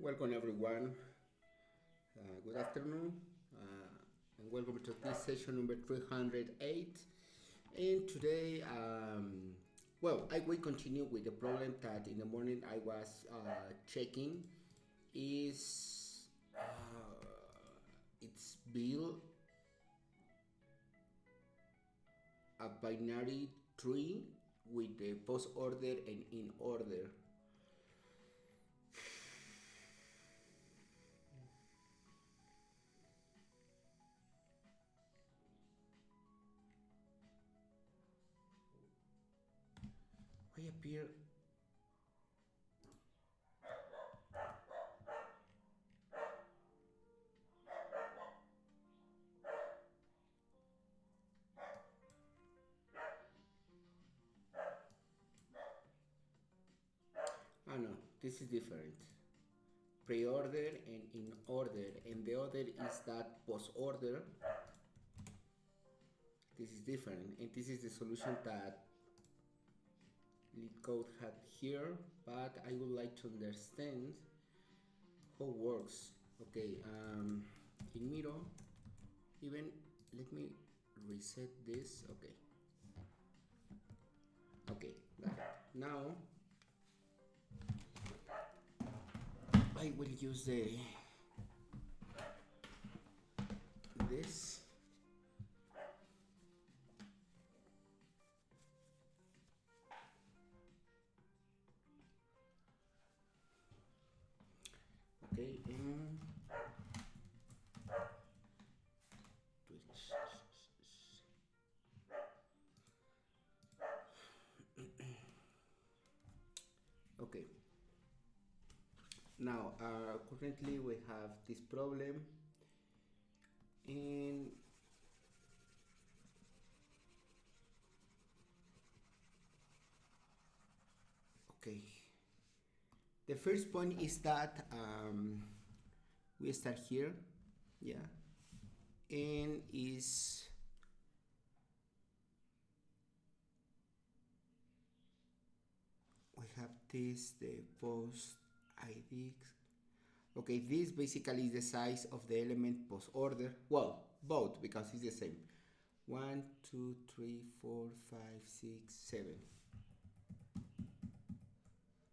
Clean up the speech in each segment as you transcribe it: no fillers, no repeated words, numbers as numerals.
Welcome everyone. Good afternoon, and welcome to this session number 308. And today, I will continue with the problem that in the morning I was checking. Is it's built a binary tree with the post order and in order. Why appear? Oh no, this is different. Pre-order and in order, and the other is that post-order. This is different, and this is the solution that leetcode had here, but I would like to understand how it works. Okay, in Miro, even let me reset this. Okay, got it. Now I will use this. Okay, and Twitch. Okay. Now, currently we have this problem, and okay. The first point is that we start here, yeah, and is we have this the post ID. Okay, this basically is the size of the element post order. Well, both because it's the same. 1, 2, 3, 4, 5, 6, 7.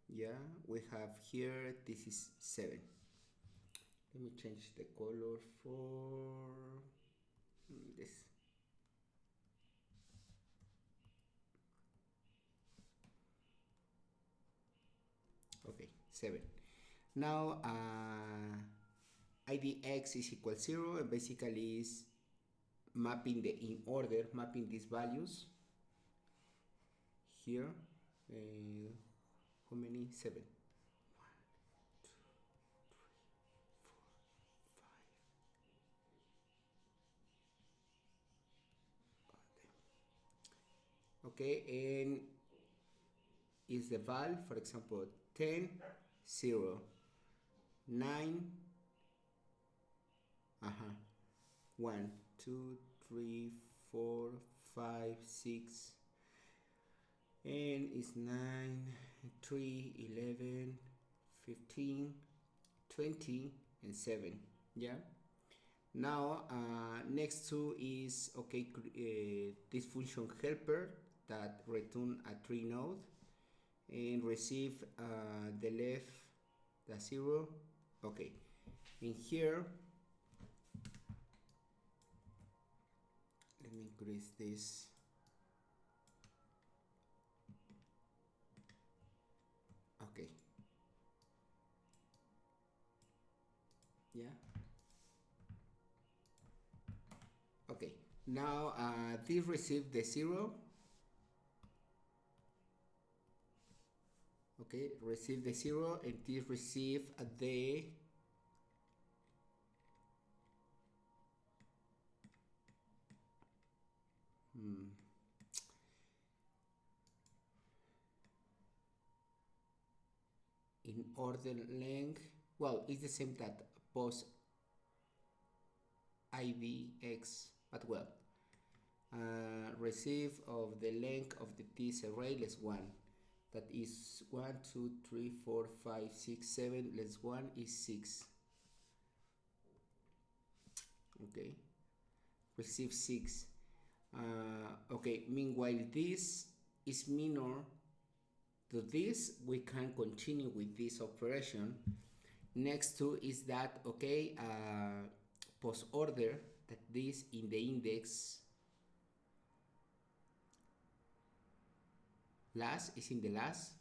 Yeah, we have here, this is 7. Let me change the color for this. Okay, 7. Now idx is equal 0, and basically is mapping the in order, mapping these values here. How many? 7. 1, 2, 3, 4, 5. Okay, and is the val, for example, 10, 0, 9, 1, 2, 3, 4, 5, 6, and it's 9, 3, 11, 15, 20, and 7. Yeah. Now next to is okay, this function helper that return a tree node and receive the left, the 0. Okay, in here let me increase this. Okay, yeah. Okay, now this receive the 0. Okay, receive the 0, and this receive the in order length. Well, it's the same that post idx, but well, receive of the length of this array less 1. that is 1 2 3 4 5 6 7 less 1 is 6. Okay, receive 6. Okay, meanwhile this is minor to this, we can continue with this operation. Next to is that, okay, post order, that this in the index last is in the last,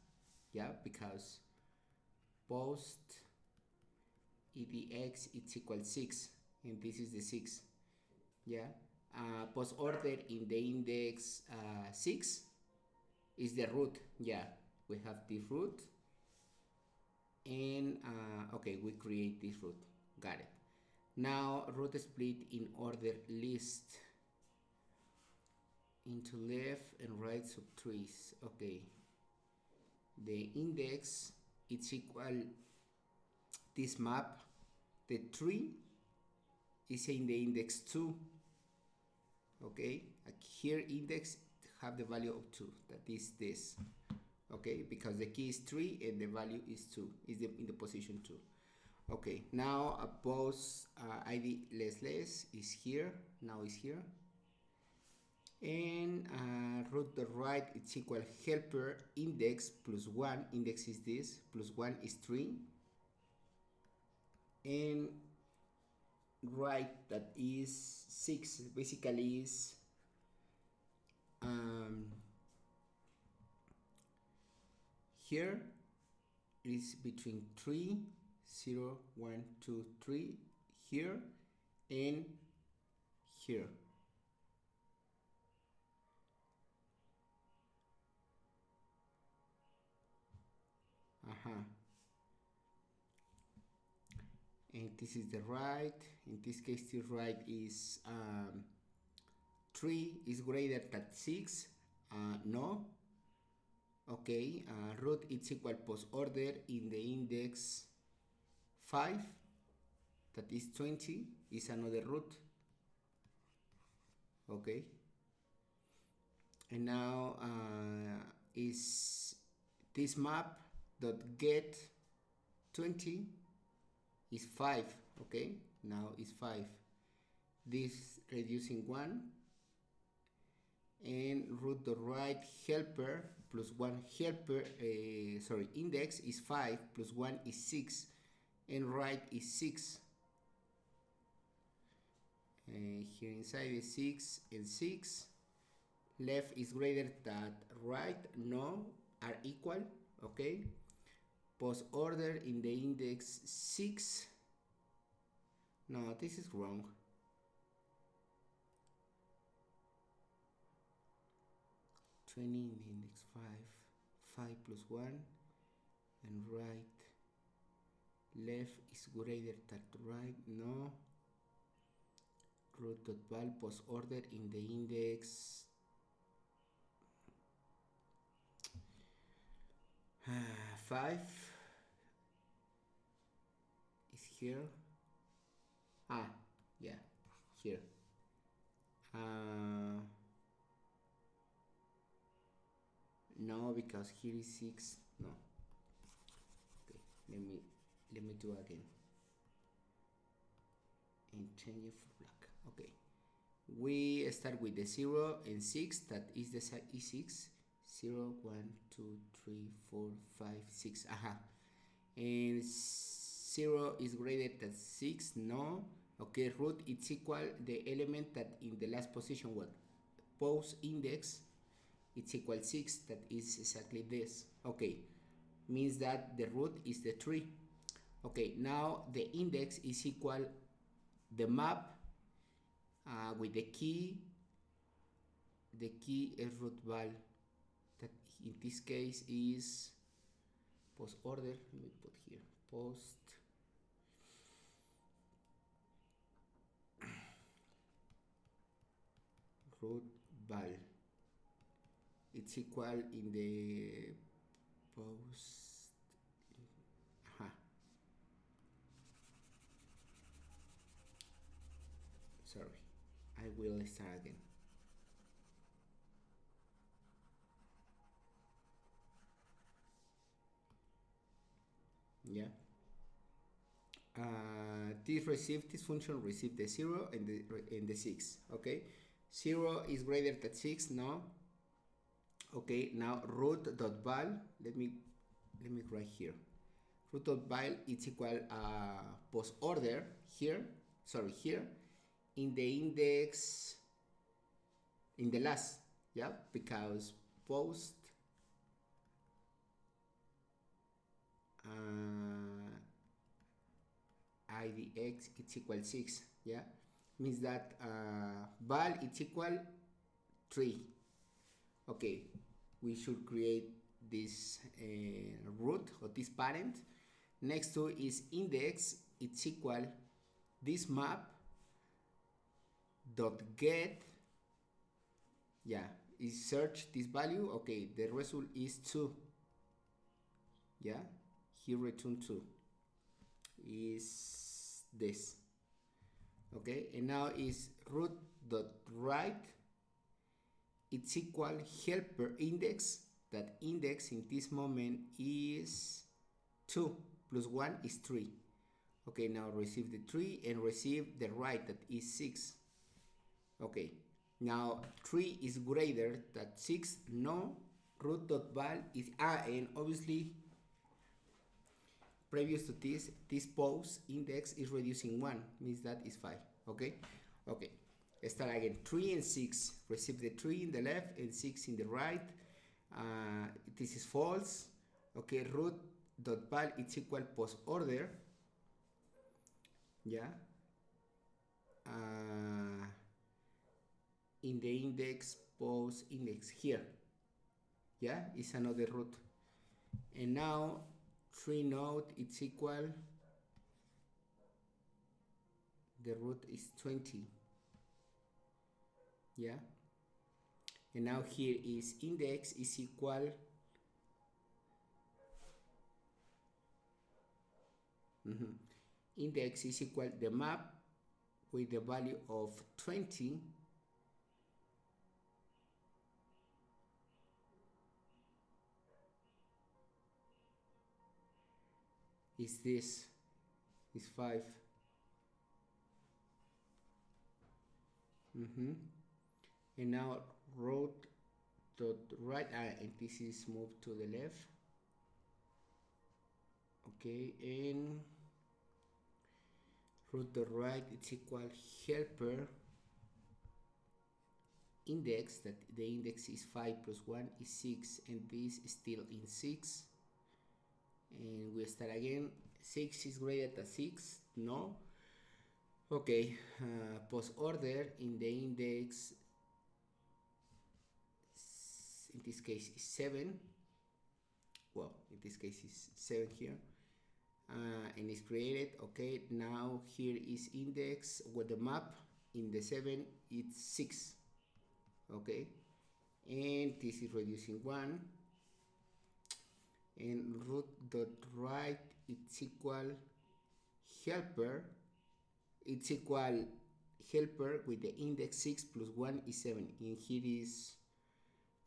yeah, because post edx it's equal 6 and this is the 6, yeah. Post order in the index 6 is the root, yeah, we have the root, and okay, we create this root, got it. Now root split in order list into left and right subtrees. Okay, the index it's equal this map, the tree is in the index 2. Okay, here index have the value of 2, that is this. Okay, because the key is 3 and the value is 2, is in the position 2. Okay, now post id less is here, now is here, and root the right it's equal helper index plus 1, index is this, plus 1 is 3, and right that is 6, basically is here is between 3 0 1 2 3 here and here. And this is the right. In this case, the right is 3 is greater than 6. No. Okay. Root it's equal post order in the index 5. That is 20. Is another root. Okay. And now is this map dot get 20 is 5. Okay, now is 5. This reducing 1, and root the right helper plus 1 helper, index is 5 plus 1 is 6, and right is 6. Here inside is 6 and 6. Left is greater than right, no, are equal. Okay, post order in the index 6. No, this is wrong. In the index 5 plus 1, and right left is greater than right, no. Root dot val post order in the index 5 is here. Yeah, here. No, because here is 6. No. Okay, let me do again and change it for black. Okay, we start with the 0 and 6, that is the E6. 0 1 2 3 4 5 6. And 0 is greater than 6, no. Okay, root it's equal the element that in the last position, what post index it's equal 6, that is exactly this. Okay, means that the root is the 3. Okay, now the index is equal the map with the key is root val, that in this case is post order. Let me put here post root val, it's equal in the post sorry, I will start again. Yeah. This function receive the 0 and the 6. Okay, 0 is greater than 6. No. Okay, now root.val, let me write here. Root.val is equal post order here, sorry, here in the index, in the last, yeah, because post idx it's equal 6, yeah, means that val it's equal 3. Okay, we should create this root or this parent. Next to is index, it's equal this map dot get, yeah, is search this value. Okay, the result is 2, yeah, here return 2 is this. Okay, and now is root dot write, it's equal helper index, that index in this moment is 2 plus 1 is 3. Okay, now receive the 3 and receive the write that is 6. Okay, now 3 is greater than 6. No, root.val is and obviously previous to this post index is reducing 1, means that is 5. Okay, okay, start again. 3 and 6 receive the 3 in the left and 6 in the right. This is false. Okay, root.val is equal post order, yeah, in the index post index here, yeah, is another root. And now 3 node it's equal, the root is 20, yeah, and now here is index is equal index is equal the map with the value of 20 is this, is 5. And now root dot right, and this is moved to the left. Okay, and root dot right it's equal helper index, that the index is 5 plus 1 is 6, and this is still in 6. And we start again. 6 is greater than 6. No. Okay, post order in the index, in this case is 7. Well, in this case is 7 here, and it's created. Okay, now here is index with the map in the 7 it's 6. Okay, and this is reducing 1, and root dot right it's equal helper, it's equal helper with the index 6 plus 1 is 7, and here is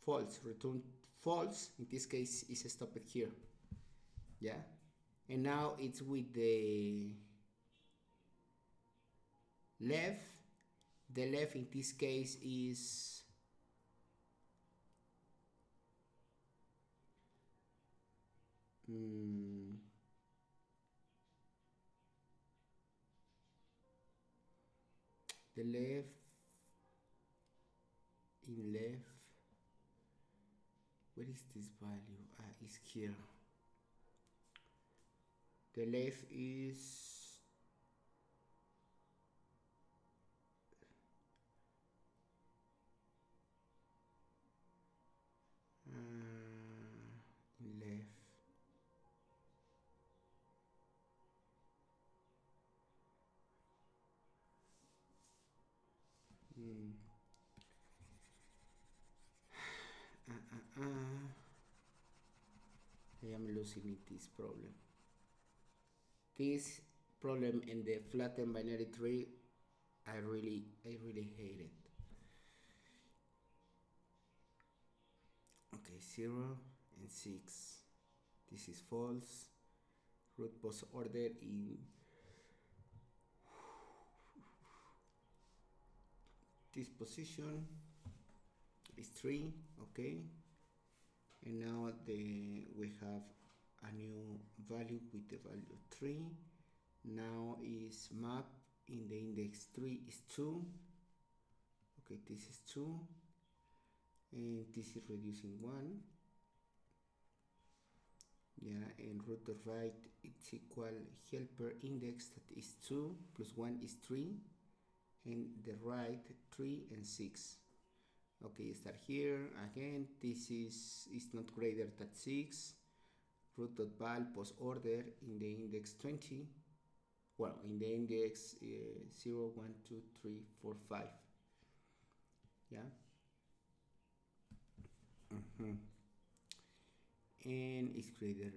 false, return false. In this case is stopped here, yeah. And now it's with the left. The left in this case is the left, in left, where is this value? Is here. The left is left. I am losing in this problem. This problem in the flattened binary tree, I really hate it. Okay, 0 and 6. This is false. root post order in this position is 3, okay, and now we have a new value with the value 3. Now is map in the index 3 is 2, okay, this is 2, and this is reducing 1, yeah, and root of right it's equal helper index that is 2 plus 1 is 3, and the right 3 and 6. Okay, start here again. This is not greater than 6. Root dot val post order in the index 20. Well, in the index 0, 1, 2, 3, 4, 5. Yeah. And it's greater.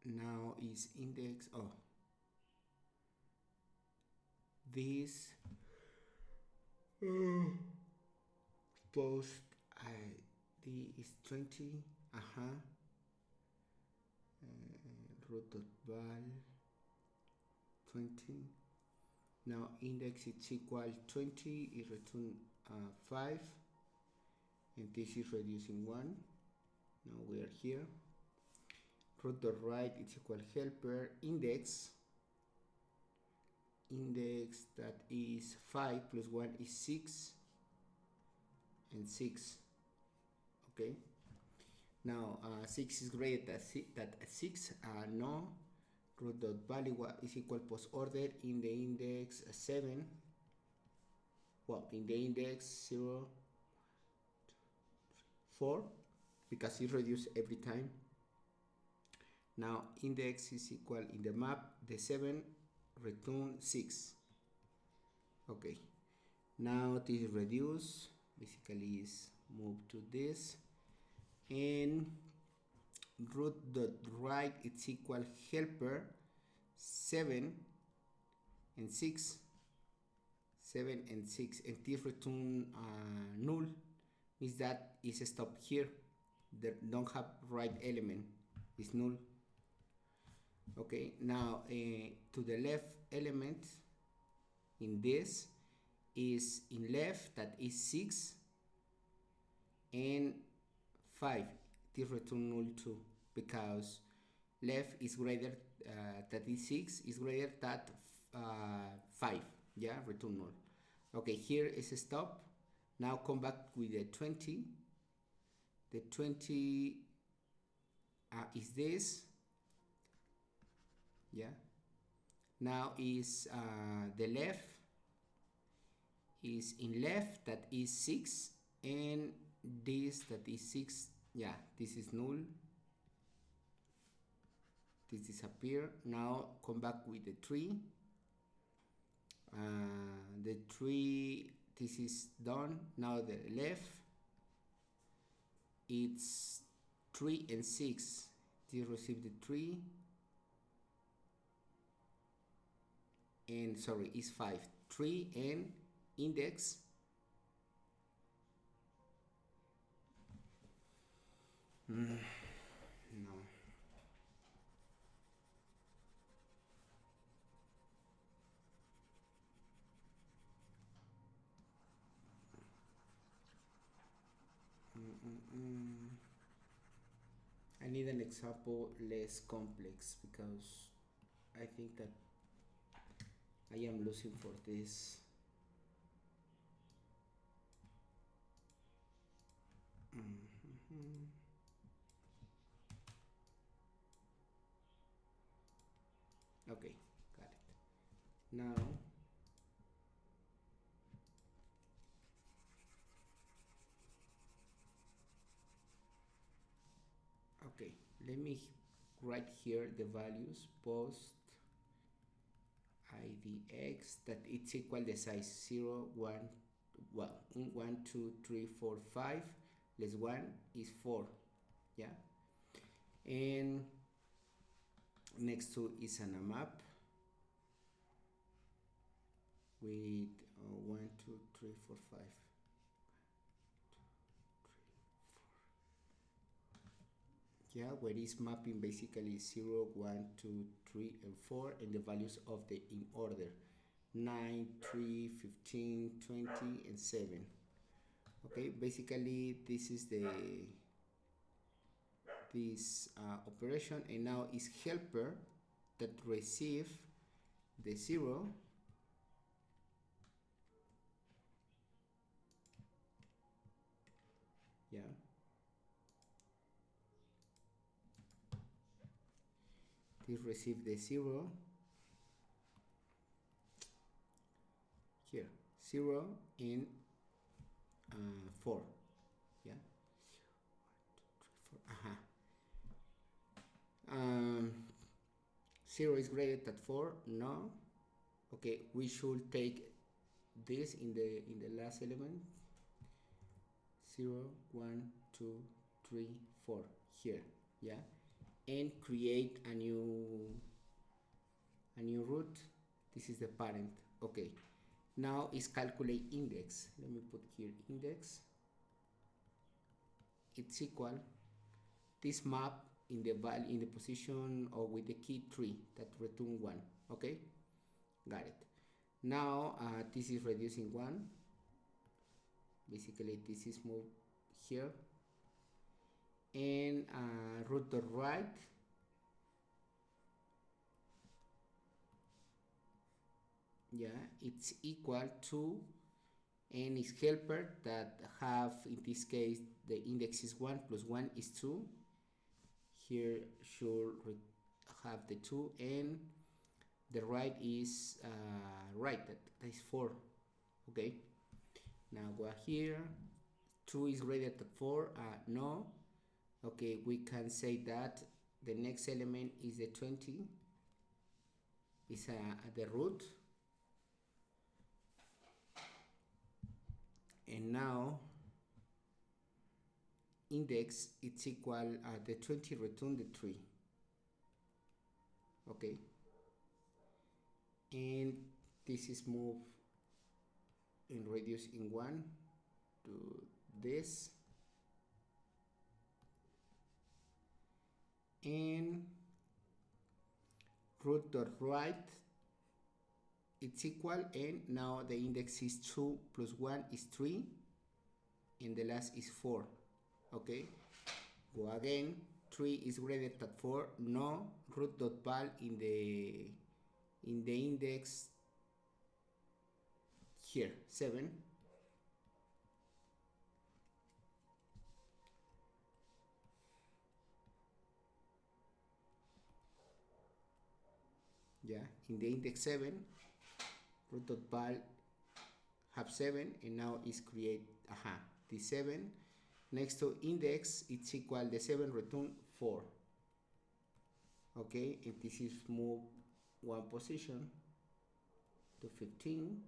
Now is index. Oh. This post ID is 20. Root dot val 20. Now index is equal 20. It return 5, and this is reducing 1. Now we are here. Root dot right is equal helper index that is 5 plus 1 is 6, and 6. Okay, now 6 is greater than 6. No. Root dot value is equal post order in the index 7. Well, in the index 0, 4, because it reduces every time. Now index is equal in the map the 7 return 6. Okay, now this is reduced, basically is moved to this, and root dot right it's equal helper 7 and 6, 7 and 6, and this return null, means that is stopped here. They don't have right element, it's null. Okay, now to the left element in this is in left that is 6 and 5. This return null too, because left is greater that is 6 is greater than 5. Yeah, return null. Okay, here is a stop. Now come back with the 20. The 20 is this. Yeah. Now is the left is in left that is 6, and this that is 6. Yeah, this is null. This disappear. Now come back with the 3. The 3, this is done. Now the left it's 3 and 6. This receive the 3, and sorry, it's 5. 3 and index no. I need an example less complex, because I think that I am losing for this. Okay, got it. Now okay, let me write here the values post idx that it's equal the size 0, 1, well, 1, 2, 3, 4, 5 less 1 is 4. Yeah, and next to is an a map with 1, 2, 3, 4, 5, 2, 3, yeah, where it's mapping basically 0, 1, 2, 3, and 4, and the values of the in order 9, 3, 15, 20, and 7. Okay, basically this is this operation, and now is helper that receive the 0, yeah, this receive the 0 here, 0 and 4, yeah. 1, 2, 3, 4. 0 is greater than 4, no. Okay, we should take this in the last element, 0, 1, 2, 3, 4 here, yeah, and create a new root. This is the parent. Okay, now is calculate index. Let me put here index. It's equal this map in the value in the position or with the key 3 that return 1. Okay, got it. Now this is reducing 1. Basically this is moved here, and root the right, yeah, it's equal to, and is helper that have, in this case the index is 1 plus 1 is 2. Here should have the 2, and the right is right, that is 4. Okay, now go here, 2 is greater than 4, no. Okay, we can say that the next element is the 20, is the root, and now index it's equal the 20 return the 3. Okay, and this is moved and reduced in 1 to this, and root dot right it's equal, and now the index is 2 plus 1 is 3, and the last is 4. Okay, go again, 3 is greater than 4, no. Root dot val in the index here 7, yeah, in the index 7, root dot val have 7, and now is create the 7 next to index, it's equal the 7 return 4. Okay, and this is move 1 position to 15,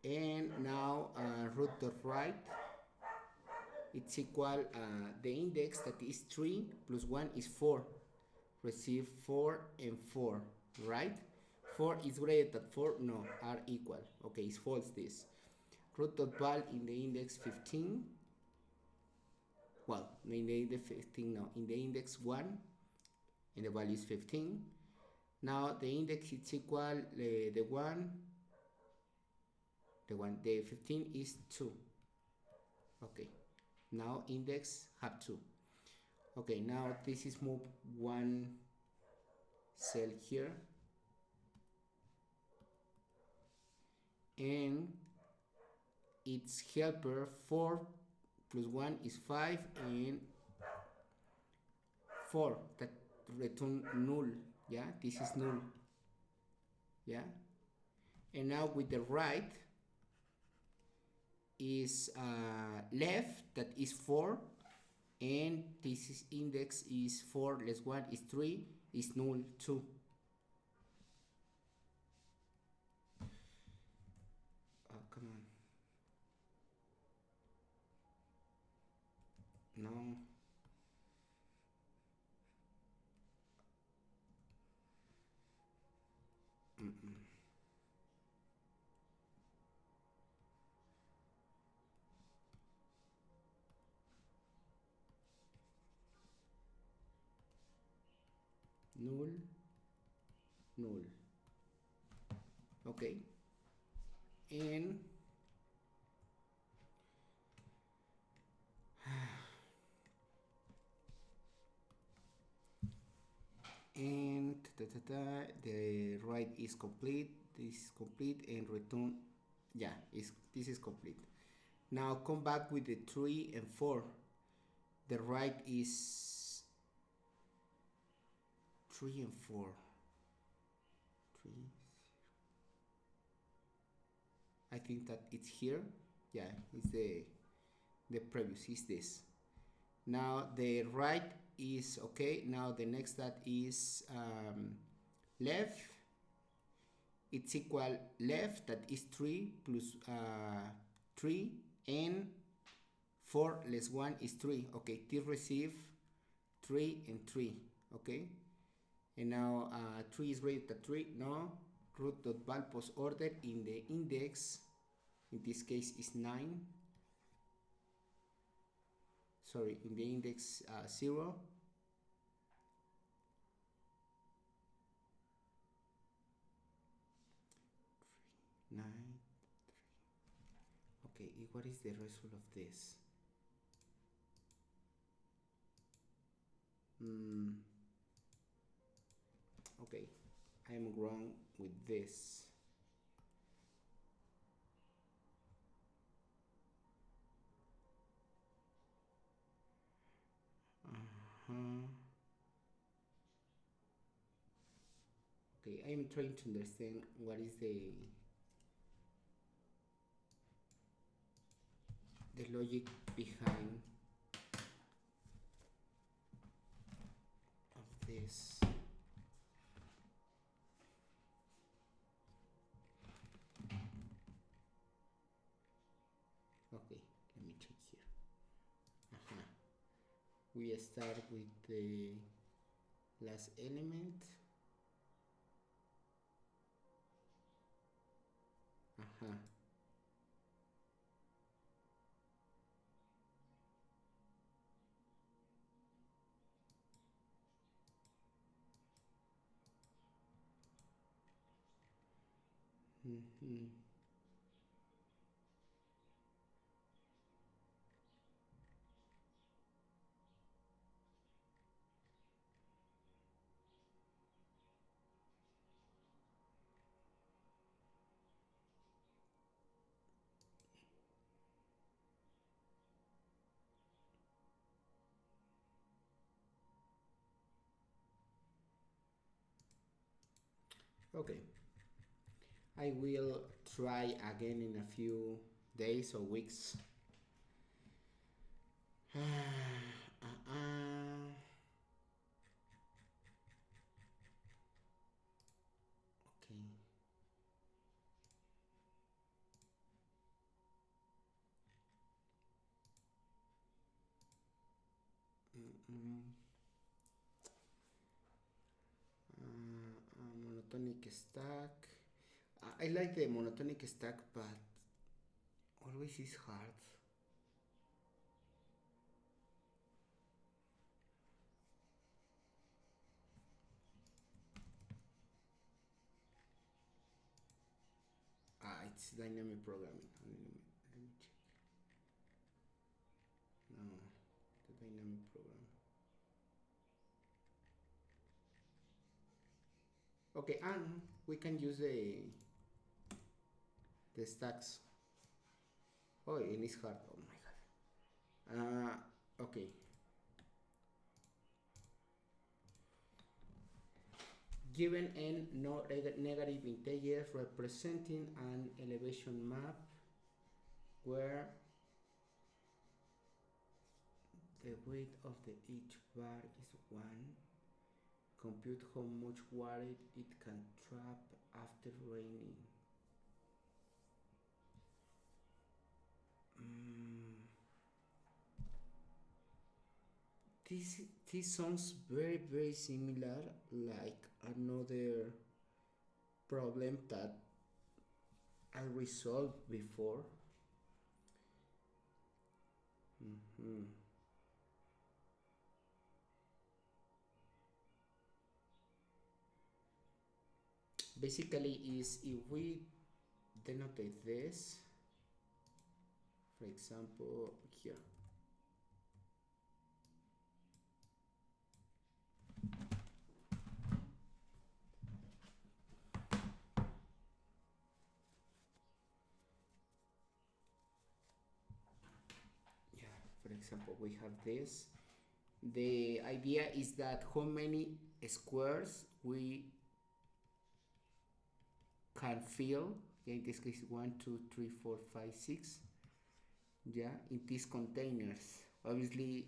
and now root dot right it's equal the index that is 3 plus 1 is 4, receive 4 and 4, right? 4 is greater than 4, no, are equal. Okay, it's false this. Root dot val in the index 15, well, in the index 15, no, in the index 1, and the value is 15. Now the index is equal the 15 is 2. Okay, now index have 2. Okay, now this is move 1 cell here, and its helper 4 plus 1 is 5, and 4 that return null, yeah, this is null, yeah. And now with the right is left, that is 4, and this is index is 4 less 1 is 3, is null 2. Oh, come on. No. null, null. Okay, and the right is complete, this is complete, and return, yeah, this is complete. Now come back with the 3 and 4. The right is 3 and 4. 3. I think that it's here. Yeah, it's the previous is this. Now the right is okay. Now the next that is left. It's equal left, that is 3 plus 3, and 4 less 1 is 3. Okay, this receive 3 and 3. Okay, and now 3 is greater than 3. No, root.val post order in the index, in this case is 9. Sorry, in the index 0. Nine. Okay, what is the result of this? Okay, I'm wrong with this. Okay, I'm trying to understand what is the logic behind of this. Okay, let me check here. We start with the last element. Okay, I will try again in a few days or weeks. Okay. Monotonic stack. I like the monotonic stack, but always is hard. It's dynamic programming. Let me check. No, the dynamic program. Okay, and we can use the stacks. Oh, and it's hard. Oh my god. Okay. Given n no negative integers representing an elevation map where the weight of each bar is 1, compute how much water it can trap after raining. This sounds very similar, like another problem that I resolved before. basically is if we denotate this, for example, here. Yeah, for example, we have this. The idea is that how many squares we can fill. Okay, in this case, 1, 2, 3, 4, 5, 6. Yeah, in these containers. Obviously,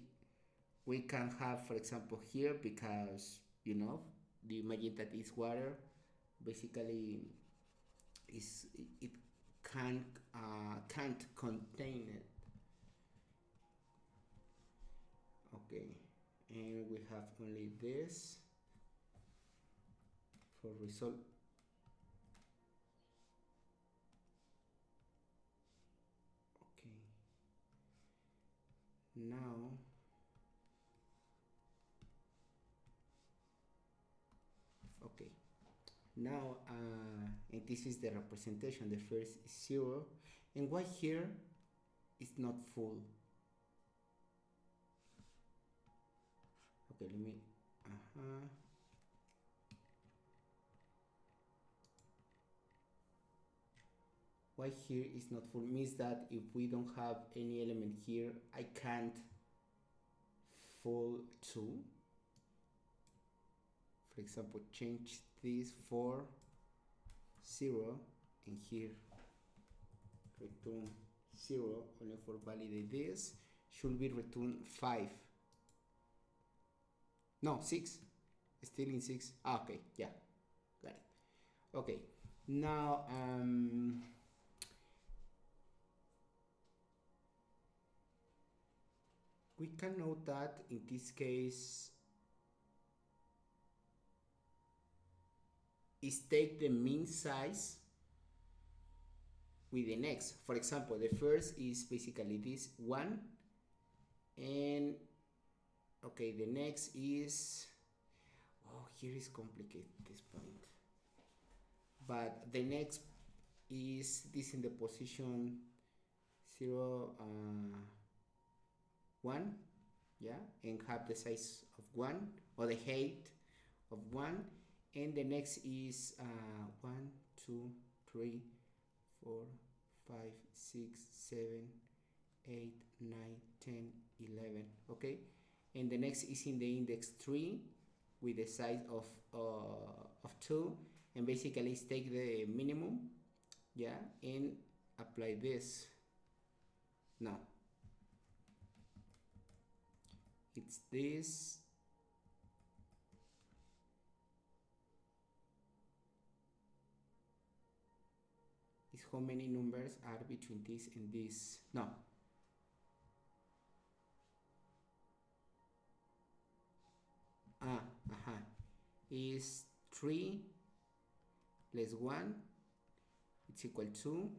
we can have, for example, here, because you know the imagine that is water. Basically, is it can't contain it. Okay, and we have only this for result. Okay, now okay, now and this is the representation. The first is 0, and why here is not full. Okay, let me why here is not full means that if we don't have any element here, I can't full 2. For example, change this for 0, and here return 0 only for validate this. Should be return 5. No, 6. Still in 6. Ah, okay, yeah, got it. Okay, now we can note that in this case is take the mean size with the next. For example, the first is basically this 1, and okay, the next is, oh, here is complicated this point, but the next is this in the position 0, 1, yeah, and have the size of 1 or the height of 1, and the next is 1, 2, 3, 4, 5, 6, 7, 8, 9, 10, 11. Okay, and the next is in the index 3 with the size of 2, and basically take the minimum, yeah, and apply this. Now it's this. Is how many numbers are between this and this. No. Is 3 less 1, it's equal to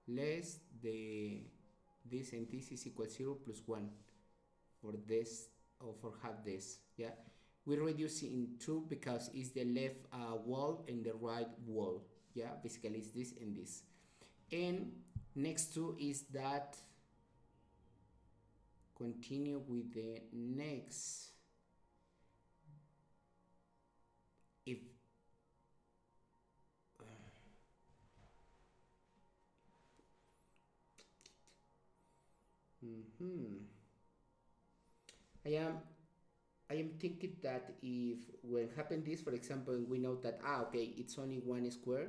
less this and this is equal 0 plus 1 for this, or for half this. Yeah, we reduce in 2 because it's the left wall and the right wall. Yeah, basically it's this and this. And next to is that continue with the next. If I am thinking that if when happen this, for example, we know that okay, it's only 1 square,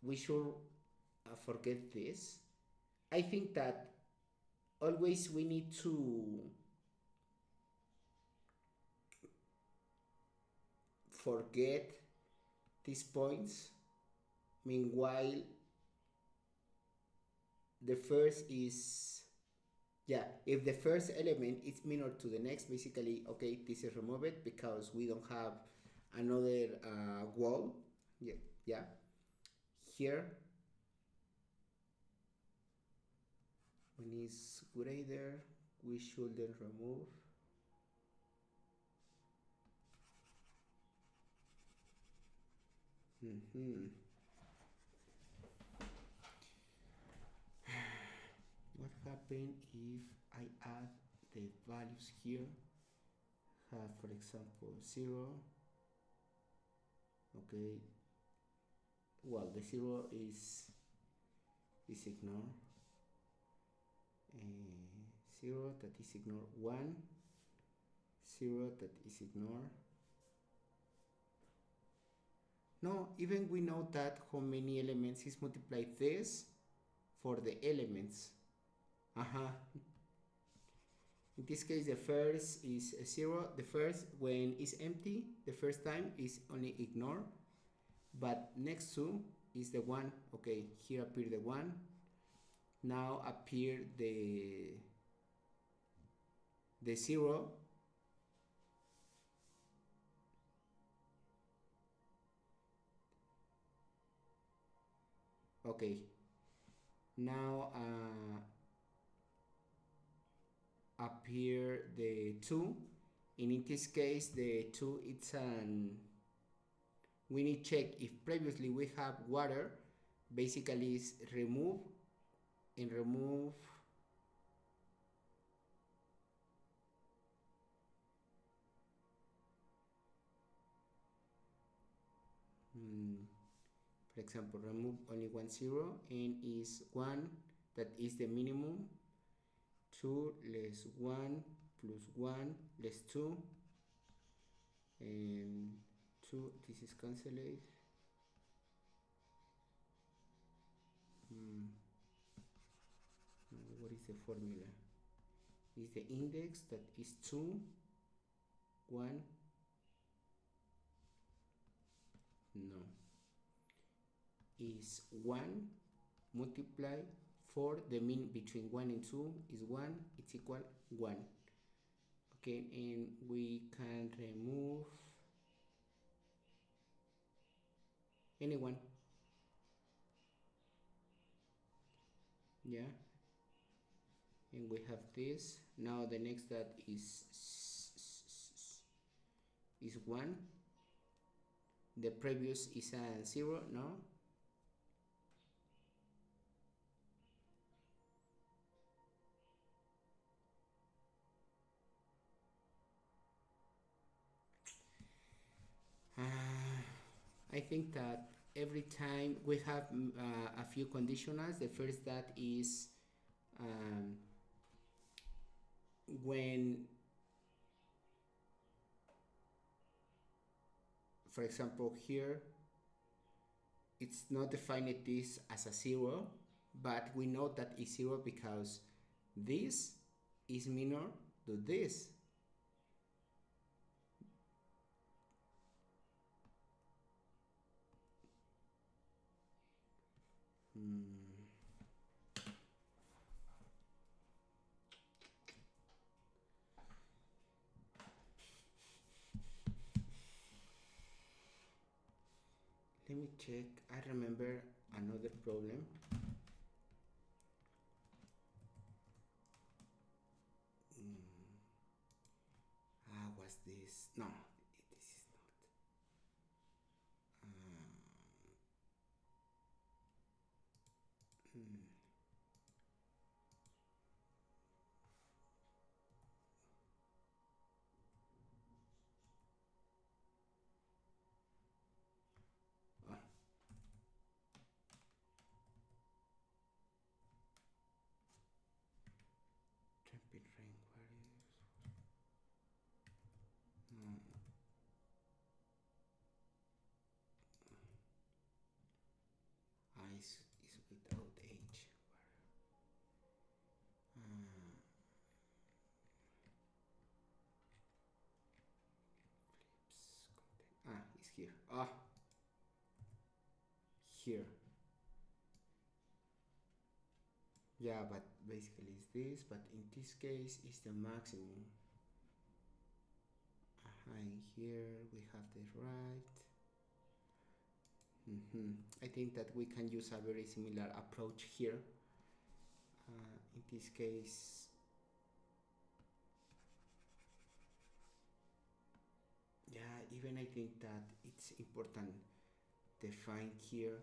we should forget this. I think that always we need to forget these points. Meanwhile, the first is, yeah, if the first element is minor to the next, basically, okay, this is removed because we don't have another wall. Yeah, yeah. Here, when it's greater, we shouldn't remove. Mhm. What happens if I add the values here? Have, for example, 0. Okay. Well, the 0 is ignored. 0 that is ignored. 1, 0 that is ignored. No, even we know that how many elements is multiplied this for the elements. In this case, the first is 0. The first, when it's empty, the first time is only ignored. But next to is the 1. Okay, here appear the 1. Now appear the 0. Okay. Now appear the 2. And in this case, the 2, it's an, we need to check if previously we have water. Basically is remove and remove for example, remove only 1 0 and is 1, that is the minimum. 2 less 1 plus 1 less 2, and 2, this is cancelled. What is the formula? Is the index that is 2, 1? No. Is 1 multiply 4, the mean between 1 and 2 is 1, it's equal 1. Okay, and we can remove anyone. Yeah, and we have this. Now the next that is 1. The previous is a 0, no? I think that every time we have a few conditionals. The first that is when, for example, here it's not defined this as a 0, but we know that it's 0 because this is minor to this. Let me check. I remember another problem. What's this? No, this is not. Trumpet ring, where is without H. It's here. Here. Yeah, but basically it's this, but in this case it's the maximum. And here we have the right. I think that we can use a very similar approach here. In this case, yeah, even I think that it's important define here.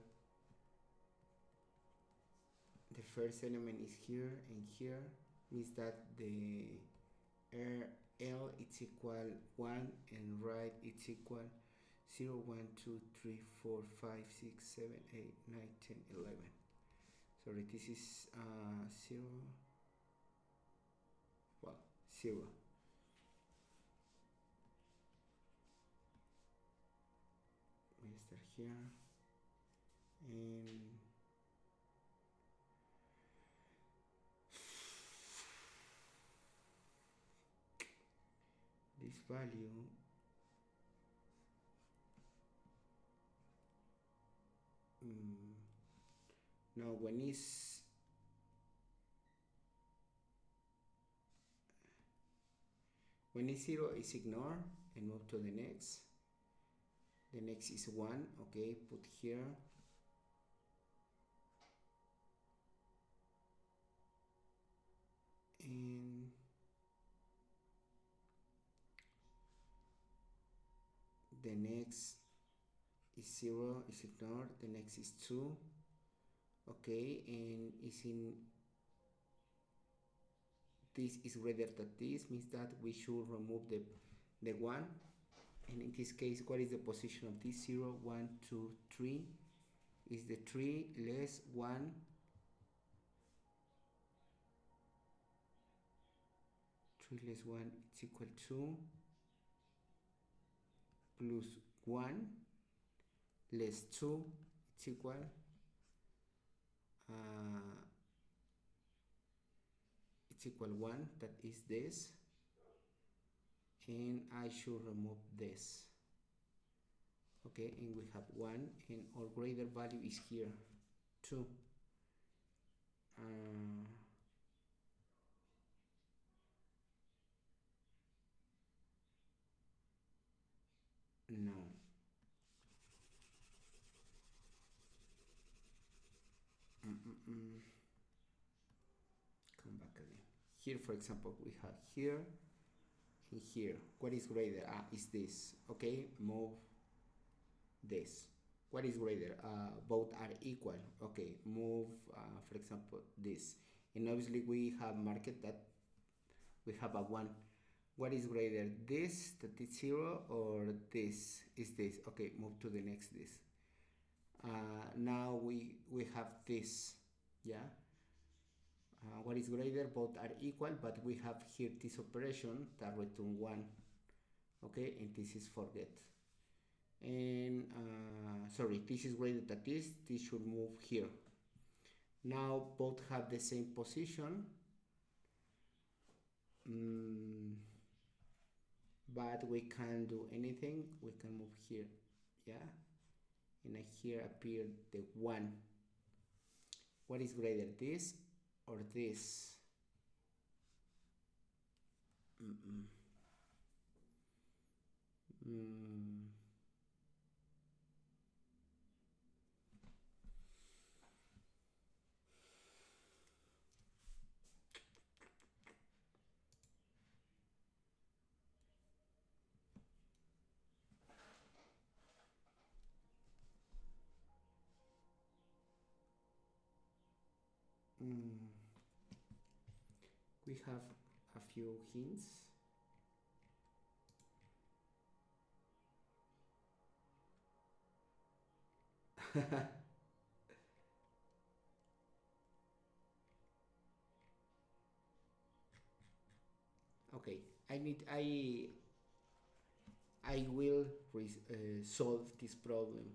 The first element is here and here, means that the L is equal 1 and right it's equal 0, 1, 2, 3, 4, 5, 6, 7, 8, 9, 10, 11. Sorry, this is 0. Well, 0. We start here and this value now when it's when 0 is ignored and move to the next. The next is 1, okay, put here. And the next is 0, is ignored. The next is 2, okay, and is in this is greater than this, means that we should remove the 1. And in this case, what is the position of this 0, 1, 2, 3? Is the 3 less 1? 3 less 1 is equal to plus 1 less 2 is equal it's equal 1, that is this, and I should remove this, okay, and we have 1 and our greater value is here 2. No. Come back again. Here, for example, we have here and here. What is greater? Is this. Okay, move this. What is greater? Both are equal. Okay, move, for example, this. And obviously we have marked that we have a 1. What is greater? This, that is 0, or this is this? Okay, move to the next this. Now we have this, yeah. What is greater? Both are equal, but we have here this operation that return 1, okay, and this is forget. And sorry, this is greater than this should move here. Now both have the same position, but we can't do anything. We can move here, yeah, and here appear the 1. What is greater, this or this? We have a few hints. Okay, I will solve this problem.